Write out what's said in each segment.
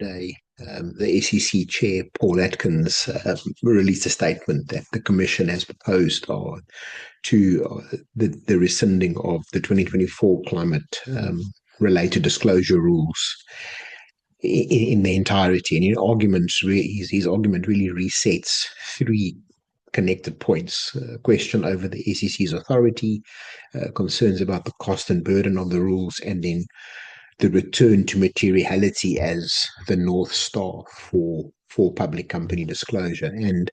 yesterday, the SEC chair, Paul Atkins, released a statement that the Commission has proposed to the rescinding of the 2024 climate related disclosure rules in their entirety. And his argument really resets three connected points: question over the SEC's authority, concerns about the cost and burden of the rules, and then the return to materiality as the North Star for public company disclosure. And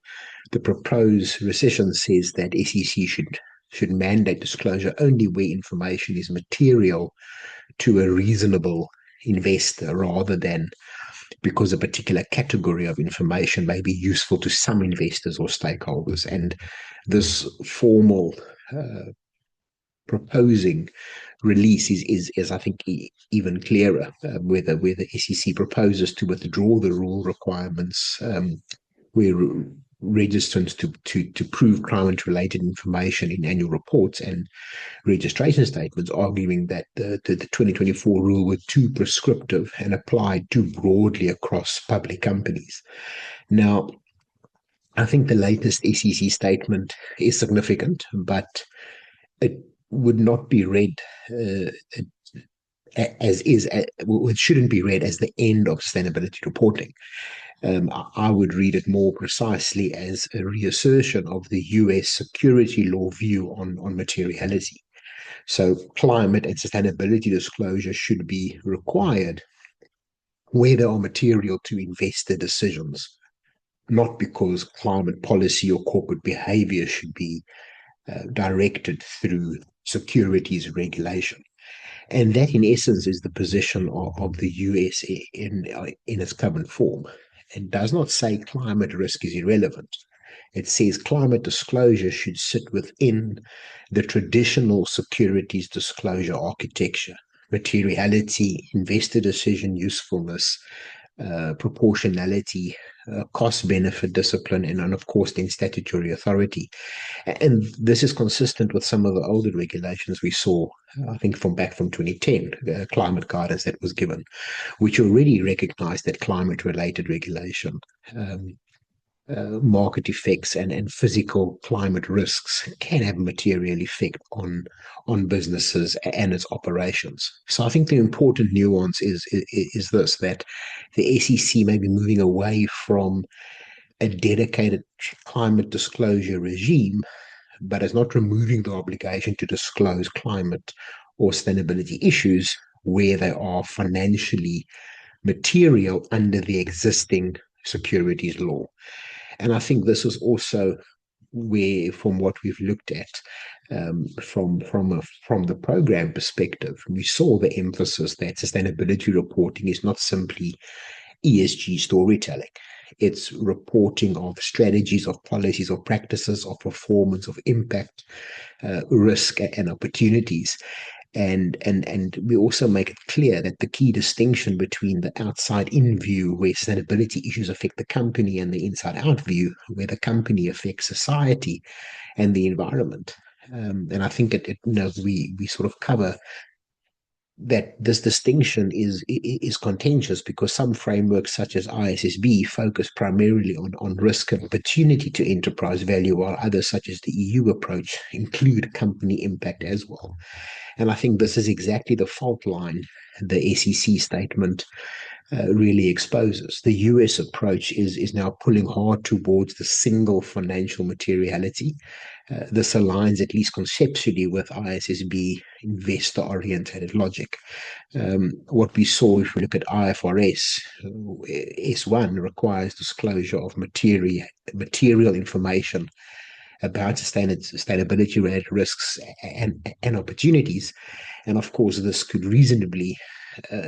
the proposed rescission says that SEC should mandate disclosure only where information is material to a reasonable investor, rather than because a particular category of information may be useful to some investors or stakeholders. And this formal proposing release is I think even clearer, whether the SEC proposes to withdraw the rule requirements where registrants to prove climate related information in annual reports and registration statements, arguing that the 2024 rule were too prescriptive and applied too broadly across public companies. Now, I think the latest SEC statement is significant, but it would not be read it shouldn't be read as the end of sustainability reporting. I would read it more precisely as a reassertion of the US security law view on materiality. So climate and sustainability disclosure should be required where they are material to investor decisions, not because climate policy or corporate behavior should be directed through securities regulation. And that, in essence, is the position of the US in its current form. It does not say climate risk is irrelevant. It says climate disclosure should sit within the traditional securities disclosure architecture: materiality, investor decision usefulness, proportionality, cost-benefit discipline, and of course then statutory authority. And this is consistent with some of the older regulations we saw, I think from 2010, climate guidance that was given, which already recognized that climate-related regulation, market effects and physical climate risks can have a material effect on businesses and its operations. So I think the important nuance is this, that the SEC may be moving away from a dedicated climate disclosure regime, but is not removing the obligation to disclose climate or sustainability issues where they are financially material under the existing securities law. And I think this is also where, from what we've looked at, from the program perspective, we saw the emphasis that sustainability reporting is not simply ESG storytelling. It's reporting of strategies, of policies, of practices, of performance, of impact, risk, and opportunities. And we also make it clear that the key distinction between the outside-in view, where sustainability issues affect the company, and the inside-out view, where the company affects society and the environment. And I think we sort of cover that this distinction is contentious, because some frameworks such as ISSB focus primarily on risk and opportunity to enterprise value, while others such as the EU approach include company impact as well. And I think this is exactly the fault line the SEC statement really exposes. The US approach is now pulling hard towards the single financial materiality. This aligns, at least conceptually, with ISSB investor-oriented logic. What we saw, if we look at IFRS, S1 requires disclosure of material information about sustainability-related risks and opportunities. And of course, this could reasonably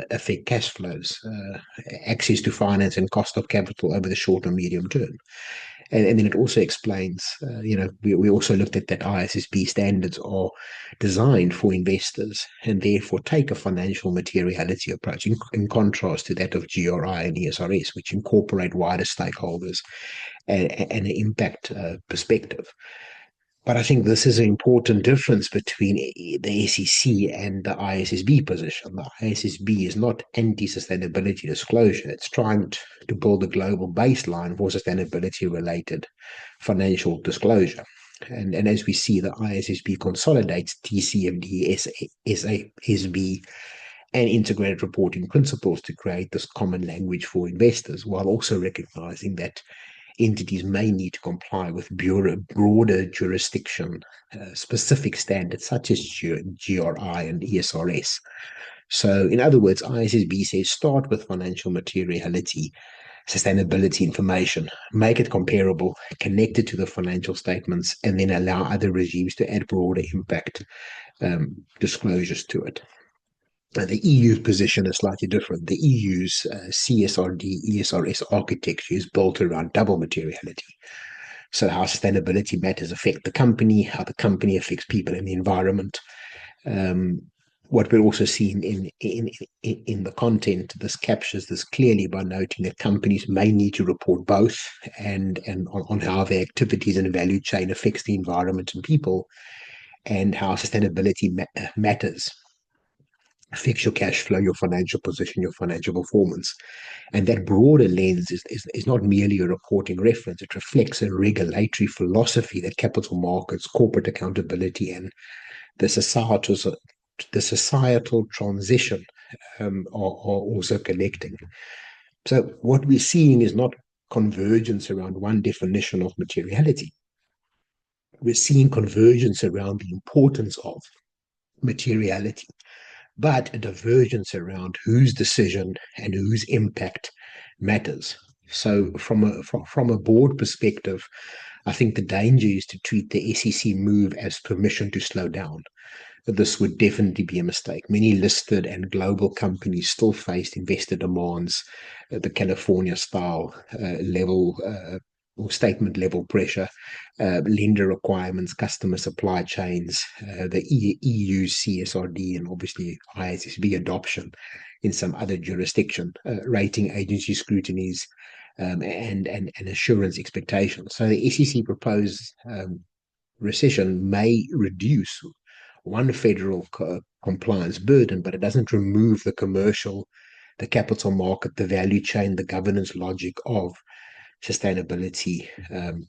affect cash flows, access to finance, and cost of capital over the short and medium term. And then it also explains, we also looked at that ISSB standards are designed for investors and therefore take a financial materiality approach, in contrast to that of GRI and ESRS, which incorporate wider stakeholders and an impact perspective. But I think this is an important difference between the SEC and the ISSB position. The ISSB is not anti-sustainability disclosure. It's trying to build a global baseline for sustainability-related financial disclosure. And as we see, the ISSB consolidates TCFD, SASB, and integrated reporting principles to create this common language for investors, while also recognizing that entities may need to comply with broader jurisdiction specific standards such as GRI and ESRS. So, in other words, ISSB says start with financial materiality, sustainability information, make it comparable, connect it to the financial statements, and then allow other regimes to add broader impact disclosures to it. The EU's position is slightly different. The EU's CSRD, ESRS architecture is built around double materiality. So, how sustainability matters affect the company, how the company affects people and the environment. What we're also seeing in the content, this captures this clearly by noting that companies may need to report both and on how their activities and value chain affects the environment and people, and how sustainability matters affects your cash flow, your financial position, your financial performance. And that broader lens is not merely a reporting reference, it reflects a regulatory philosophy that capital markets, corporate accountability, and the societal transition are also connecting. So what we're seeing is not convergence around one definition of materiality. We're seeing convergence around the importance of materiality, but a divergence around whose decision and whose impact matters. So from a board perspective, I think the danger is to treat the SEC move as permission to slow down. This would definitely be a mistake. Many listed and global companies still faced investor demands, the California style level or statement level pressure, lender requirements, customer supply chains, the EU CSRD, and obviously ISSB adoption in some other jurisdiction, rating agency scrutinies, and assurance expectations. So the SEC proposed recession may reduce one federal compliance burden, but it doesn't remove the commercial, the capital market, the value chain, the governance logic of sustainability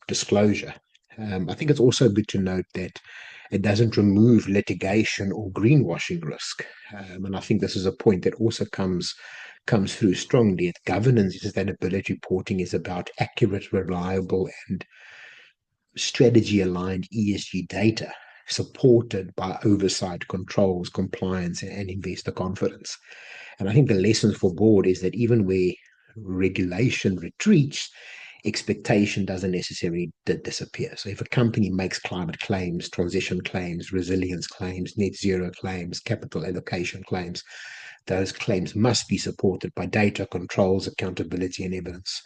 disclosure. I think it's also good to note that it doesn't remove litigation or greenwashing risk. And I think this is a point that also comes through strongly. Governance and sustainability reporting is about accurate, reliable, and strategy aligned ESG data supported by oversight, controls, compliance, and investor confidence. And I think the lesson for board is that even where regulation retreats, expectation doesn't necessarily disappear. So if a company makes climate claims, transition claims, resilience claims, net zero claims, capital allocation claims, those claims must be supported by data, controls, accountability, and evidence.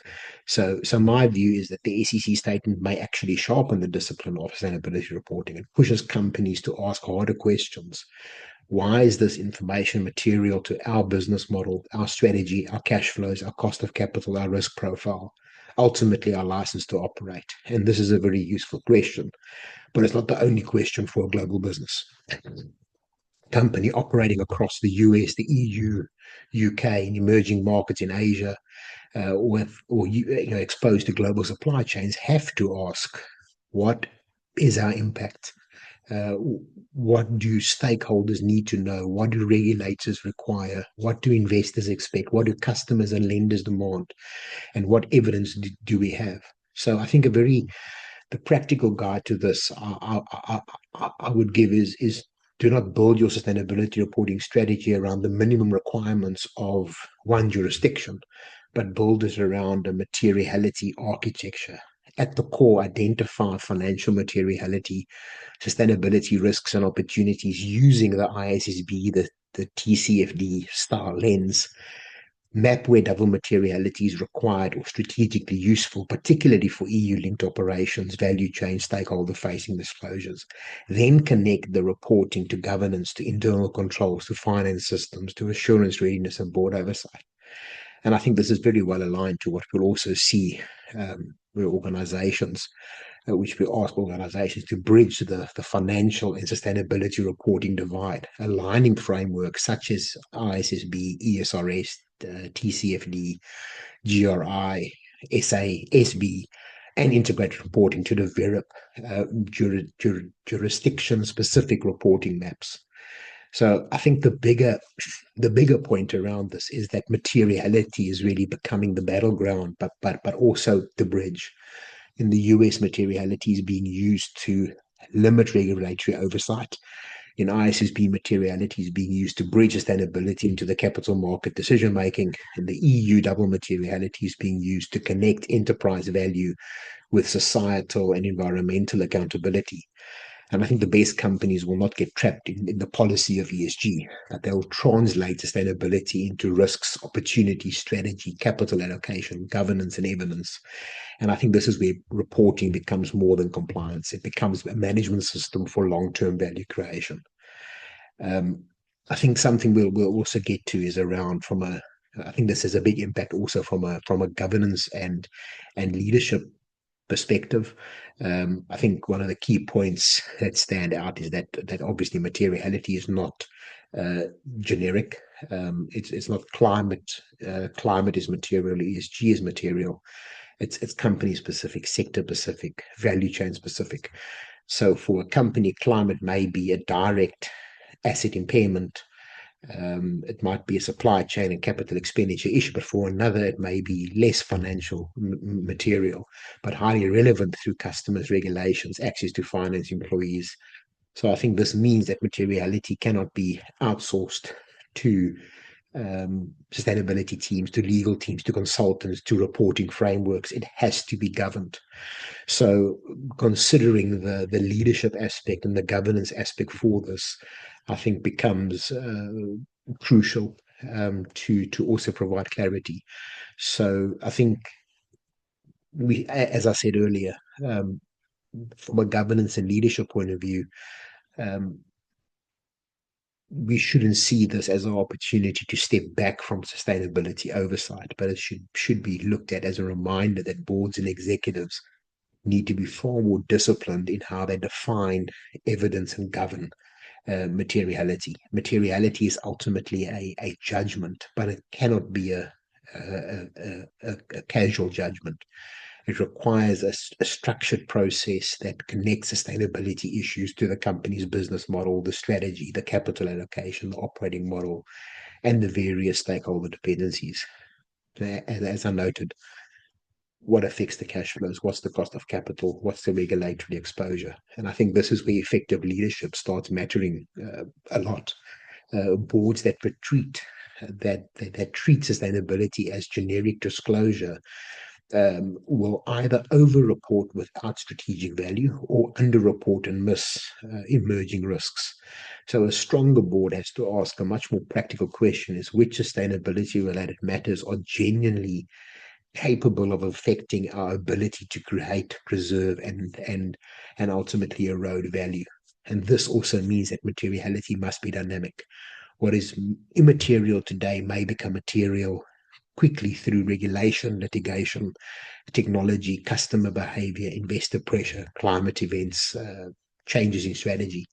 So my view is that the SEC statement may actually sharpen the discipline of sustainability reporting and pushes companies to ask harder questions. Why is this information material to our business model, our strategy, our cash flows, our cost of capital, our risk profile, ultimately our license to operate? And this is a very useful question, but it's not the only question for a global business company operating across the US, the EU, UK, and emerging markets in Asia, or exposed to global supply chains, have to ask, what is our impact? What do stakeholders need to know? What do regulators require? What do investors expect? What do customers and lenders demand? And what evidence do we have? So I think the practical guide to this I would give is do not build your sustainability reporting strategy around the minimum requirements of one jurisdiction, but build it around a materiality architecture. At the core, identify financial materiality, sustainability risks and opportunities using the ISSB, the TCFD style lens. Map where double materiality is required or strategically useful, particularly for EU-linked operations, value chain, stakeholder-facing disclosures. Then connect the reporting to governance, to internal controls, to finance systems, to assurance readiness and board oversight. And I think this is very well aligned to what we'll also see organizations, which we ask organizations to bridge the financial and sustainability reporting divide, aligning frameworks such as ISSB, ESRS, TCFD, GRI, SASB, and integrated reporting to develop jurisdiction-specific reporting maps. So I think the bigger point around this is that materiality is really becoming the battleground, but also the bridge. In the US, materiality is being used to limit regulatory oversight. In ISSB, materiality is being used to bridge sustainability into the capital market decision making. In the EU, double materiality is being used to connect enterprise value with societal and environmental accountability. And I think the best companies will not get trapped in the policy of ESG, but they'll translate sustainability into risks, opportunity, strategy, capital allocation, governance, and evidence. And I think this is where reporting becomes more than compliance. It becomes a management system for long-term value creation. I think something we'll also get to is around I think this has a big impact also from a governance and leadership perspective. I think one of the key points that stand out is that obviously materiality is not generic. It's not climate. Climate is material. ESG is material. It's company specific, sector specific, value chain specific. So for a company, climate may be a direct asset impairment. It might be a supply chain and capital expenditure issue, but for another, it may be less financial material, but highly relevant through customers, regulations, access to finance, employees. So I think this means that materiality cannot be outsourced to sustainability teams, to legal teams, to consultants, to reporting frameworks. It has to be governed. So considering the leadership aspect and the governance aspect for this, I think becomes crucial to also provide clarity. So I think as I said earlier, from a governance and leadership point of view, we shouldn't see this as an opportunity to step back from sustainability oversight, but it should be looked at as a reminder that boards and executives need to be far more disciplined in how they define evidence and govern materiality. Materiality is ultimately a judgment, but it cannot be a casual judgment. It requires a structured process that connects sustainability issues to the company's business model, the strategy, the capital allocation, the operating model, and the various stakeholder dependencies. As I noted, what affects the cash flows, what's the cost of capital, what's the regulatory exposure. And I think this is where effective leadership starts mattering a lot. Boards that treat sustainability as generic disclosure will either over-report without strategic value or under-report and miss emerging risks. So a stronger board has to ask a much more practical question: is which sustainability-related matters are genuinely capable of affecting our ability to create, preserve, and ultimately erode value. And this also means that materiality must be dynamic. What is immaterial today may become material quickly through regulation, litigation, technology, customer behavior, investor pressure, climate events, changes in strategy.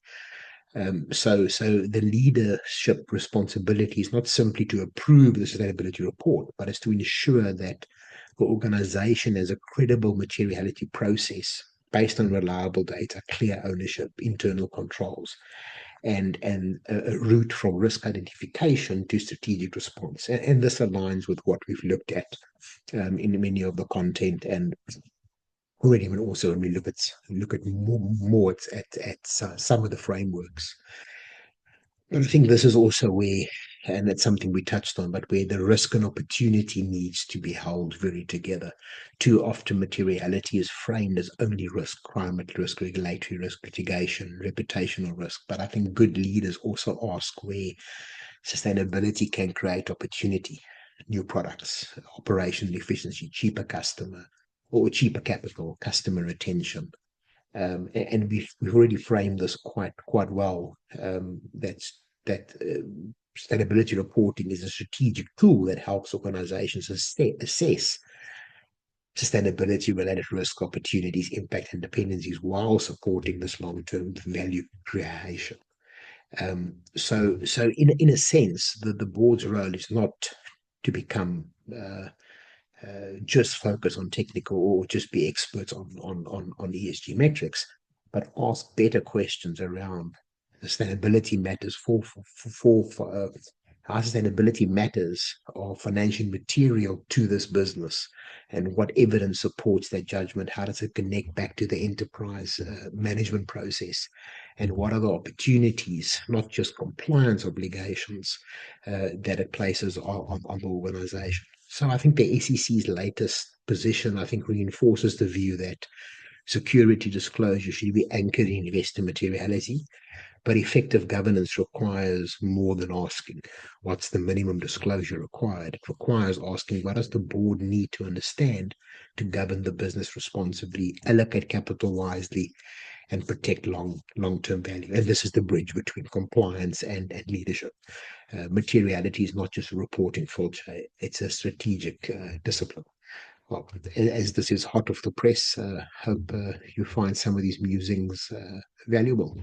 So the leadership responsibility is not simply to approve the sustainability report, but is to ensure that the organization has a credible materiality process based on reliable data, clear ownership, internal controls, and a route from risk identification to strategic response. And this aligns with what we've looked at in many of the content, and already when also when we look at more at some of the frameworks. And I think this is also where, and that's something we touched on, but where the risk and opportunity needs to be held very together. Too often materiality is framed as only risk, climate risk, regulatory risk, litigation, reputational risk. But I think good leaders also ask where sustainability can create opportunity, new products, operational efficiency, cheaper customer, or cheaper capital, customer retention. And we've already framed this quite well. That sustainability reporting is a strategic tool that helps organizations assess sustainability related risk, opportunities, impact, and dependencies while supporting this long-term value creation. So in a sense, the board's role is not to become just focus on technical or just be experts on ESG metrics, but ask better questions around sustainability matters for how sustainability matters or financial material to this business, and what evidence supports that judgment. How does it connect back to the enterprise management process, and what are the opportunities, not just compliance obligations, that it places on the organization. So I think the SEC's latest position, I think, reinforces the view that security disclosure should be anchored in investor materiality, but effective governance requires more than asking what's the minimum disclosure required. It requires asking what does the board need to understand to govern the business responsibly, allocate capital wisely, and protect long-term value. And this is the bridge between compliance and leadership. Materiality is not just a reporting filter, it's a strategic discipline. Well, as this is hot off the press, hope you find some of these musings valuable.